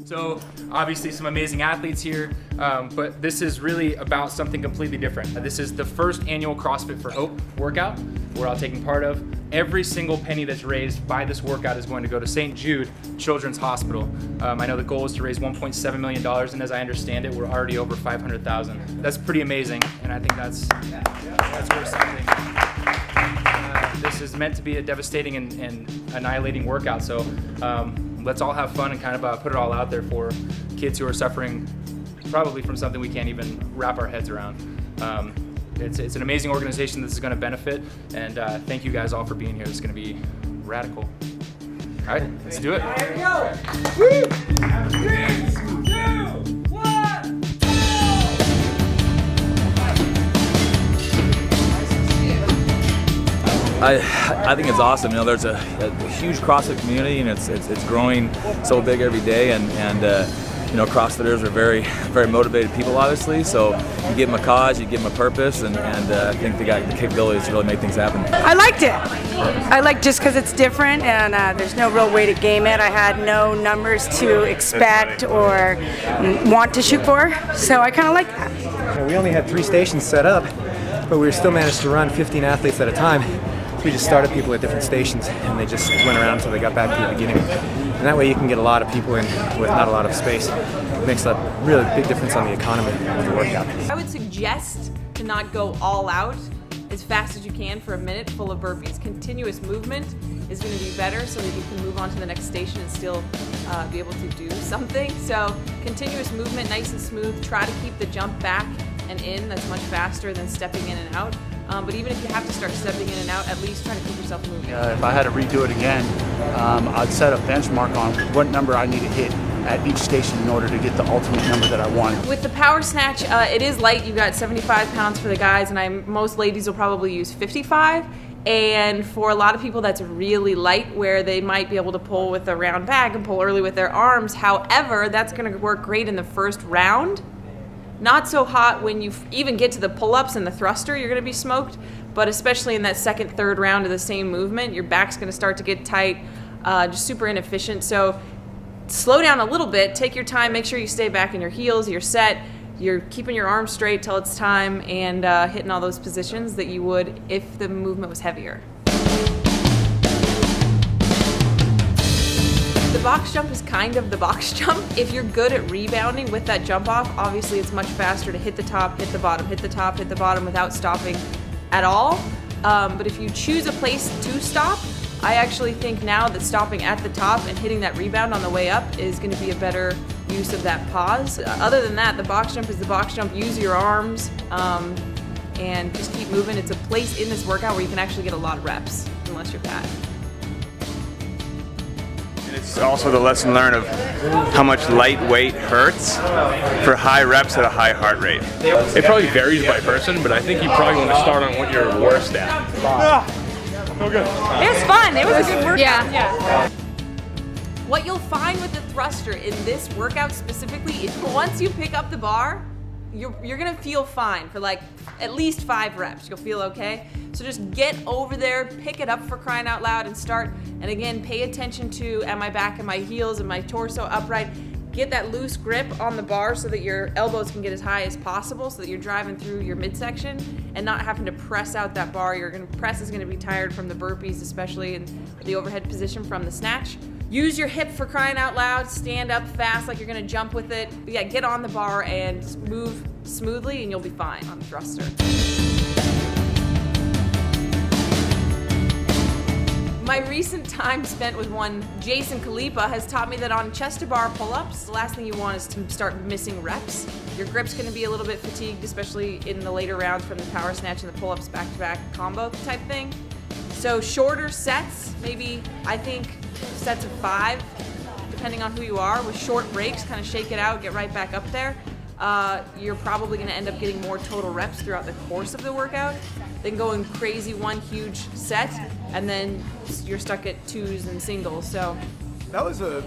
So obviously some amazing athletes here, but this is really about something completely different. This is the first annual CrossFit for Hope workout we're all taking part of. Every single penny that's raised by this workout is going to go to St. Jude Children's Hospital. I know the goal is to raise $1.7 million, and as I understand it, we're already over $500,000. That's pretty amazing, and I think that's worth something. This is meant to be a devastating and annihilating workout, so let's all have fun and kind of put it all out there for kids who are suffering probably from something we can't even wrap our heads around. It's an amazing organization this is going to benefit, and thank you guys all for being here. This is going to be radical. All right, let's do it. Here we go. 3, 2, 1. I think it's awesome. You know, there's a huge CrossFit community, and it's growing so big every day. And you know, CrossFitters are very motivated people, obviously. So you give them a cause, you give them a purpose, and I think they got the capabilities to really make things happen. I liked it. I liked just because it's different, and there's no real way to game it. I had no numbers to expect or want to shoot for, so I kind of like that. Yeah, we only had 3 stations set up, but we still managed to run 15 athletes at a time. We just started people at different stations, and they just went around until they got back to the beginning. And that way you can get a lot of people in with not a lot of space. It makes a really big difference on the economy of the workout. I would suggest to not go all out as fast as you can for a minute full of burpees. Continuous movement is going to be better so that you can move on to the next station and still be able to do something. So continuous movement, nice and smooth. Try to keep the jump back and in. That's much faster than stepping in and out. But even if you have to start stepping in and out, at least try to keep yourself moving. If I had to redo it again, I'd set a benchmark on what number I need to hit at each station in order to get the ultimate number that I want. With the power snatch, it is light. You've got 75 pounds for the guys, and most ladies will probably use 55. And for a lot of people, that's really light, where they might be able to pull with a round bag and pull early with their arms. However, that's going to work great in the first round. Not so hot when you even get to the pull-ups and the thruster, you're going to be smoked, but especially in that second, third round of the same movement, your back's going to start to get tight, just super inefficient. So slow down a little bit, take your time, make sure you stay back in your heels, you're set, you're keeping your arms straight till it's time, and hitting all those positions that you would if the movement was heavier. The box jump is kind of the box jump. If you're good at rebounding with that jump off, obviously it's much faster to hit the top, hit the bottom, hit the top, hit the bottom without stopping at all. But if you choose a place to stop, I actually think now that stopping at the top and hitting that rebound on the way up is going to be a better use of that pause. Other than that, the box jump is the box jump. Use your arms and just keep moving. It's a place in this workout where you can actually get a lot of reps, unless you're bad. It's also the lesson learned of how much lightweight hurts for high reps at a high heart rate. It probably varies by person, but I think you probably want to start on what you're worst at. It was fun. It was a good workout. Yeah. What you'll find with the thruster in this workout specifically is once you pick up the bar, you're gonna feel fine for like at least 5 reps. You'll feel okay. So just get over there, pick it up for crying out loud, and start. And again, pay attention to, am I back, am I heels, am I torso upright? Get that loose grip on the bar so that your elbows can get as high as possible, so that you're driving through your midsection and not having to press out that bar. Press is gonna be tired from the burpees, especially in the overhead position from the snatch. Use your hip for crying out loud. Stand up fast like you're gonna jump with it. But yeah, get on the bar and just move smoothly and you'll be fine on the thruster. My recent time spent with one Jason Kalipa has taught me that on chest-to-bar pull-ups, the last thing you want is to start missing reps. Your grip's gonna be a little bit fatigued, especially in the later rounds from the power snatch and the pull-ups back-to-back combo type thing. So shorter sets, maybe I think sets of 5, depending on who you are, with short breaks, kind of shake it out, get right back up there. You're probably going to end up getting more total reps throughout the course of the workout than going crazy one huge set, and then you're stuck at 2s and singles. So that was a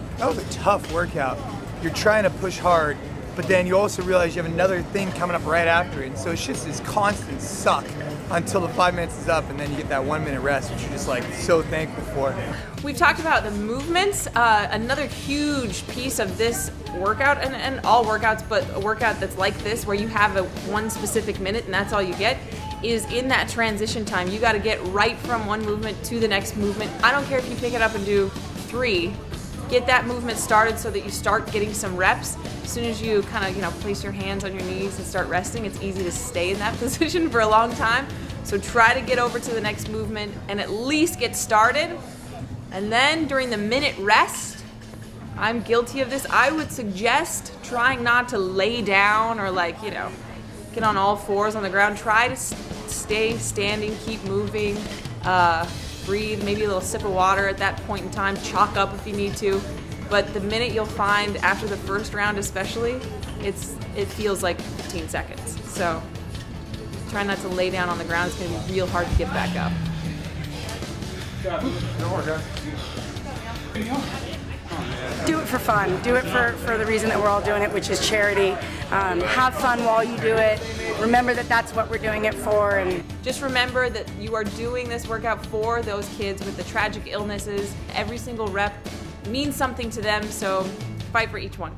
tough workout. You're trying to push hard, but then you also realize you have another thing coming up right after it. So it's just this constant suck until the 5 minutes is up, and then you get that 1 minute rest, which you're just like so thankful for. We've talked about the movements. Another huge piece of this workout, and all workouts, but a workout that's like this, where you have one specific minute and that's all you get, is in that transition time. You got to get right from one movement to the next movement. I don't care if you pick it up and do 3. Get that movement started so that you start getting some reps. As soon as you kind of, place your hands on your knees and start resting, it's easy to stay in that position for a long time. So try to get over to the next movement and at least get started. And then during the minute rest, I'm guilty of this. I would suggest trying not to lay down or get on all fours on the ground. Try to stay standing, keep moving, breathe, maybe a little sip of water at that point in time, chalk up if you need to. But the minute you'll find after the first round especially, it feels like 15 seconds. So try not to lay down on the ground. It's gonna be real hard to get back up. Do it for fun. Do it for the reason that we're all doing it, which is charity. Have fun while you do it. Remember that that's what we're doing it for. And just remember that you are doing this workout for those kids with the tragic illnesses. Every single rep means something to them, so fight for each one.